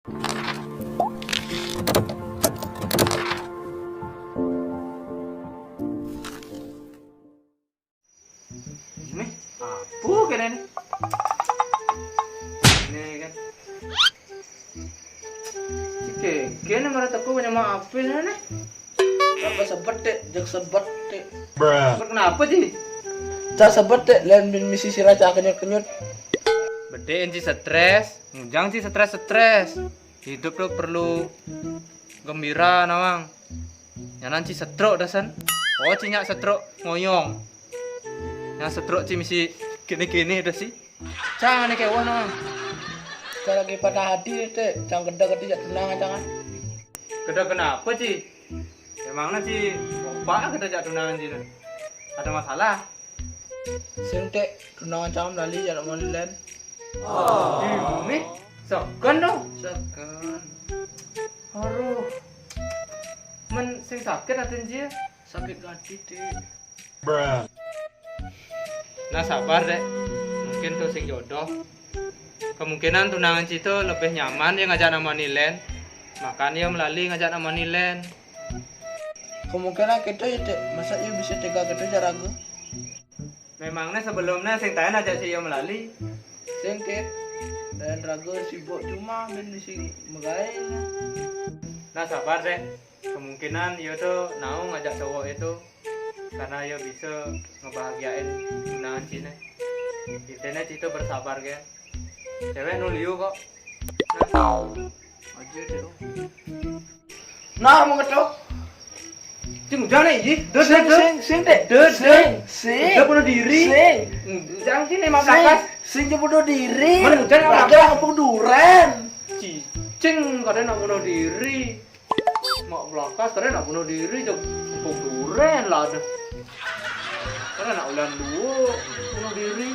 Ini apa kena nih? Ini kan. Oke, kena marah aku punya maafin nih. Apa sebet dek, jak sebet dek. Kenapa sih? Cak sebet dek, lain bin misi sirah cak kenyut-kenyut. Bedein sih stres, jangan sih stres. Hidup lo perlu gembira nawang. Jangan sih setruk dasan. Oh cinyak setruk ngoyong. Yang setruk sih misi gini udah sih. Jangan nih kewah nawang. Kalau lagi patah hati dek, jangan gede-gede jak tenang jangan. Keda kenapa sih? Emangnya sih opa kita jatuh tunangan sih. Ada masalah? Sing dek, tunangan jangan lali jak mau lain. Ini segan dong. Sekan, Aduh. Men sing sakit atin sih. sakit hati dek. Nah sabar deh, mungkin tuh sing jodoh. Kemungkinan tunangan itu lebih nyaman dia ngajak nama Nilen. Makanya dia melalui ngajak nama Nilen. Kemungkinan kita ya dek, masa ya bisa tega kita jaragu. Memangnya sebelumnya sing tahan aja sih dia melalui. Sing dek, dan ragu sibuk cuma bin misi megain. Nah sabar deh, kemungkinan dia tuh mau ngajak cowok itu karena dia bisa ngebahagiain tunangan Cina. Intinya itu bersabar kan. Cewek nuliu kok. Nah, Aja dek. Nah, mau ngetok. Cing jangan nih, Sing dek. Sing. Udah bunuh diri. Sing. Jangan sini mau lakas. Sing bunuh diri. Mana hujan yang Raga lakas? ngepung duren. Cicing kadang nak bunuh diri. Mak belakas kadang nak bunuh diri jauh empuk duren lah ada. Kadang nak ulan dua bunuh diri.